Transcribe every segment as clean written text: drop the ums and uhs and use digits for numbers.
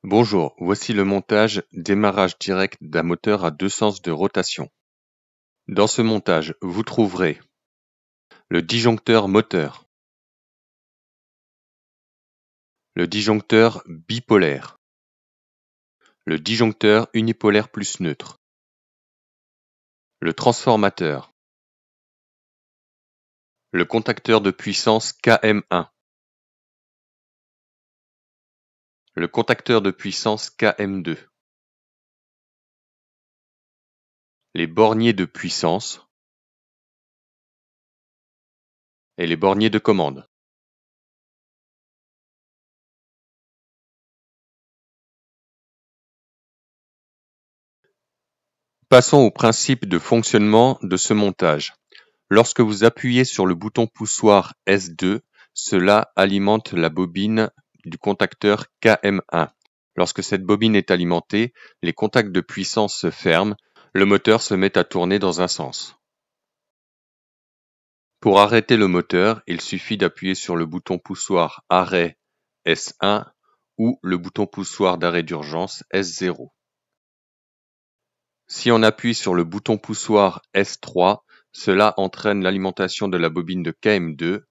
Bonjour, voici le montage démarrage direct d'un moteur à deux sens de rotation. Dans ce montage, vous trouverez le disjoncteur moteur, le disjoncteur bipolaire, le disjoncteur unipolaire plus neutre, le transformateur, le contacteur de puissance KM1, le contacteur de puissance KM2, les borniers de puissance et les borniers de commande. Passons au principe de fonctionnement de ce montage. Lorsque vous appuyez sur le bouton poussoir S2, cela alimente la bobine du contacteur KM1. Lorsque cette bobine est alimentée, les contacts de puissance se ferment, le moteur se met à tourner dans un sens. Pour arrêter le moteur, il suffit d'appuyer sur le bouton poussoir arrêt S1 ou le bouton poussoir d'arrêt d'urgence S0. Si on appuie sur le bouton poussoir S3, cela entraîne l'alimentation de la bobine de KM2,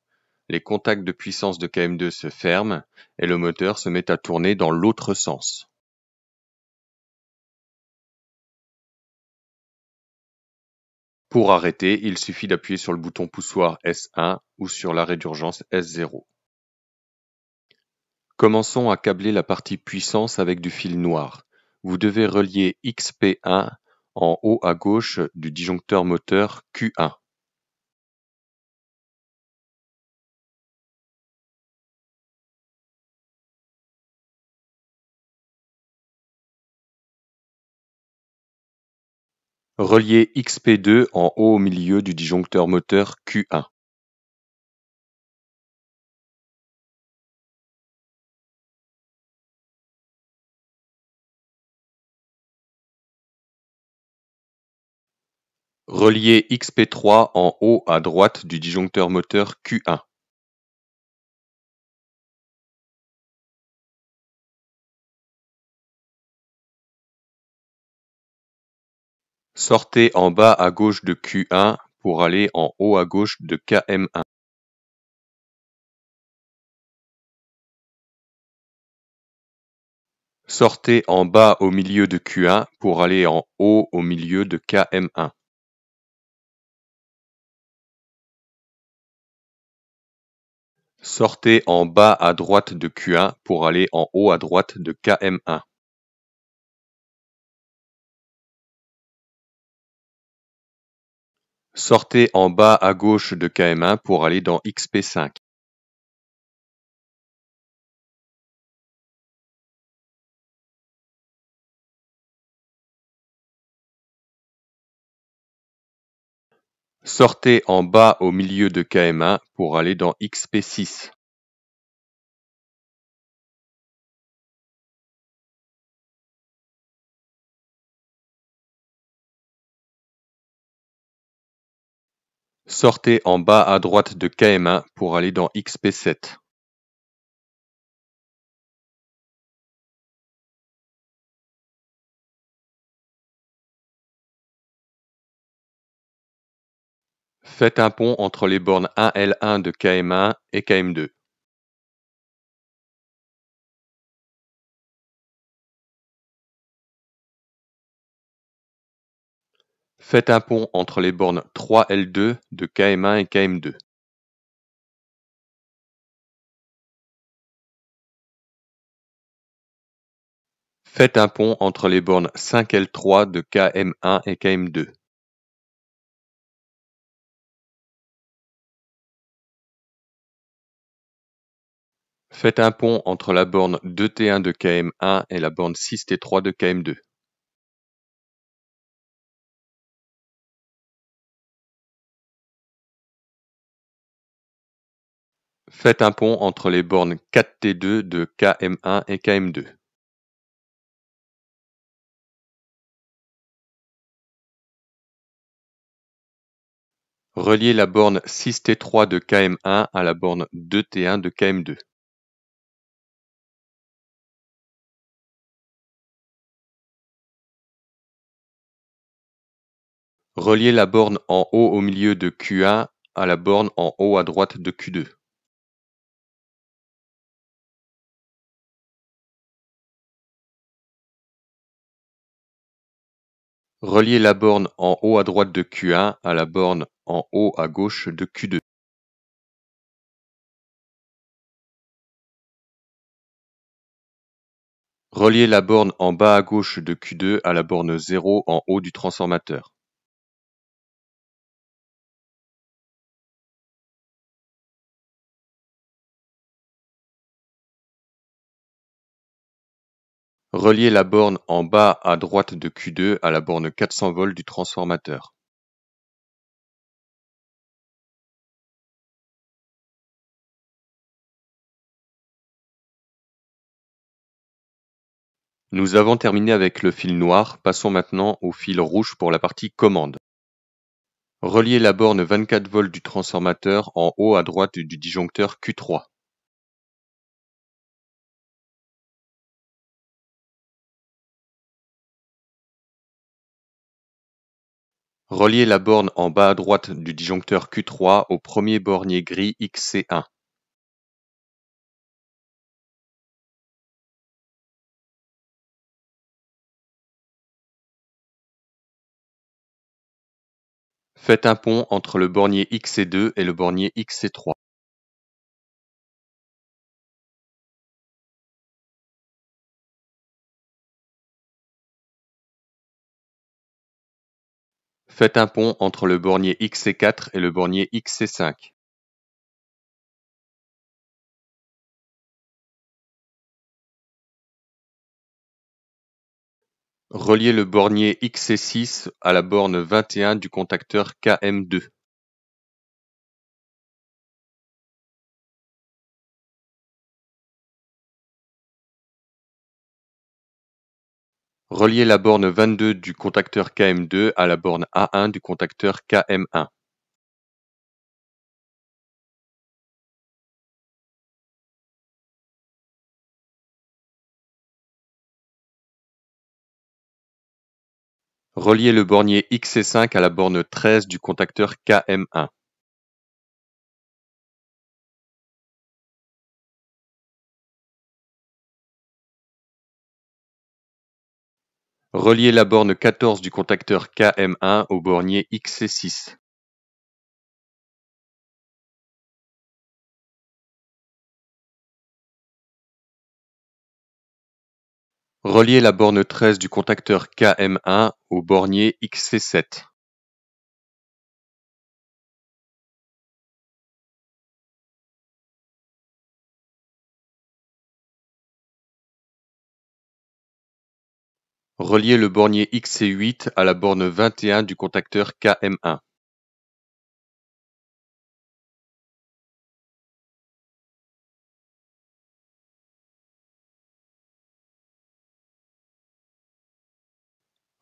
les contacts de puissance de KM2 se ferment et le moteur se met à tourner dans l'autre sens. Pour arrêter, il suffit d'appuyer sur le bouton poussoir S1 ou sur l'arrêt d'urgence S0. Commençons à câbler la partie puissance avec du fil noir. Vous devez relier XP1 en haut à gauche du disjoncteur moteur Q1. Relier XP2 en haut au milieu du disjoncteur moteur Q1. Relier XP3 en haut à droite du disjoncteur moteur Q1. Sortez en bas à gauche de Q1 pour aller en haut à gauche de KM1. Sortez en bas au milieu de Q1 pour aller en haut au milieu de KM1. Sortez en bas à droite de Q1 pour aller en haut à droite de KM1. Sortez en bas à gauche de KM1 pour aller dans XP5. Sortez en bas au milieu de KM1 pour aller dans XP6. Sortez en bas à droite de KM1 pour aller dans XP7. Faites un pont entre les bornes 1L1 de KM1 et KM2. Faites un pont entre les bornes 3L2 de KM1 et KM2. Faites un pont entre les bornes 5L3 de KM1 et KM2. Faites un pont entre la borne 2T1 de KM1 et la borne 6T3 de KM2. Faites un pont entre les bornes 4T2 de KM1 et KM2. Reliez la borne 6T3 de KM1 à la borne 2T1 de KM2. Reliez la borne en haut au milieu de Q1 à la borne en haut à droite de Q2. Reliez la borne en haut à droite de Q1 à la borne en haut à gauche de Q2. Reliez la borne en bas à gauche de Q2 à la borne 0 en haut du transformateur. Reliez la borne en bas à droite de Q2 à la borne 400 volts du transformateur. Nous avons terminé avec le fil noir, passons maintenant au fil rouge pour la partie commande. Reliez la borne 24 volts du transformateur en haut à droite du disjoncteur Q3. Reliez la borne en bas à droite du disjoncteur Q3 au premier bornier gris XC1. Faites un pont entre le bornier XC2 et le bornier XC3. Faites un pont entre le bornier XC4 et le bornier XC5. Reliez le bornier XC6 à la borne 21 du contacteur KM2. Reliez la borne 22 du contacteur KM2 à la borne A1 du contacteur KM1. Reliez le bornier XC5 à la borne 13 du contacteur KM1. Reliez la borne 14 du contacteur KM1 au bornier XC6. Reliez la borne 13 du contacteur KM1 au bornier XC7. Reliez le bornier XC8 à la borne 21 du contacteur KM1.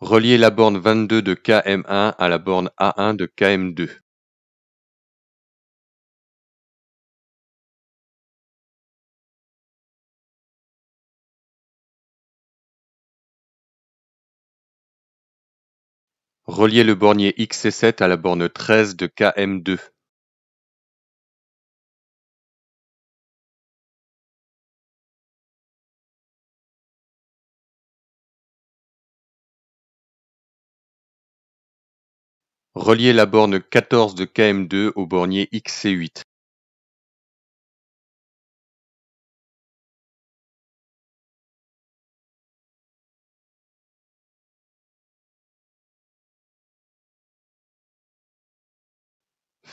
Reliez la borne 22 de KM1 à la borne A1 de KM2. Reliez le bornier XC7 à la borne 13 de KM2. Reliez la borne 14 de KM2 au bornier XC8.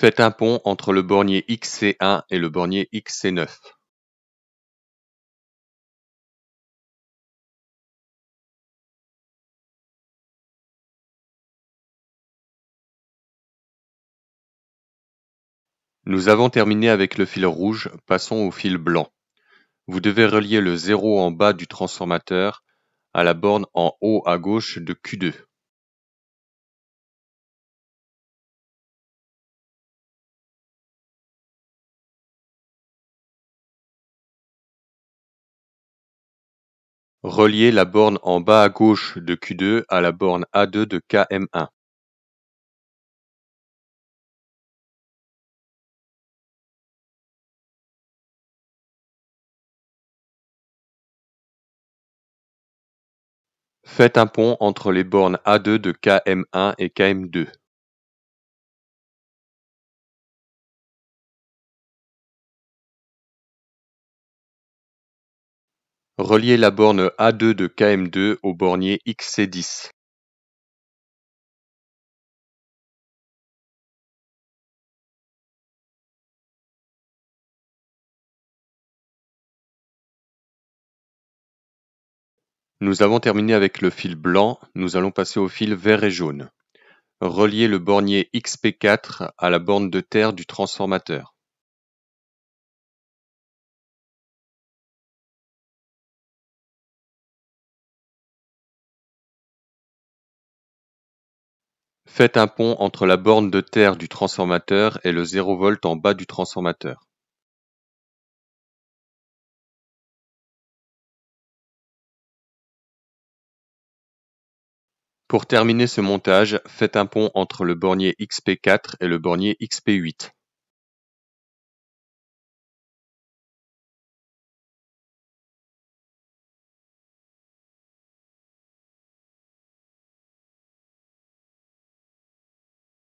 Faites un pont entre le bornier XC1 et le bornier XC9. Nous avons terminé avec le fil rouge, passons au fil blanc. Vous devez relier le 0 en bas du transformateur à la borne en haut à gauche de Q2. Reliez la borne en bas à gauche de Q2 à la borne A2 de KM1. Faites un pont entre les bornes A2 de KM1 et KM2. Reliez la borne A2 de KM2 au bornier XC10. Nous avons terminé avec le fil blanc, nous allons passer au fil vert et jaune. Reliez le bornier XP4 à la borne de terre du transformateur. Faites un pont entre la borne de terre du transformateur et le 0 V en bas du transformateur. Pour terminer ce montage, faites un pont entre le bornier XP4 et le bornier XP8.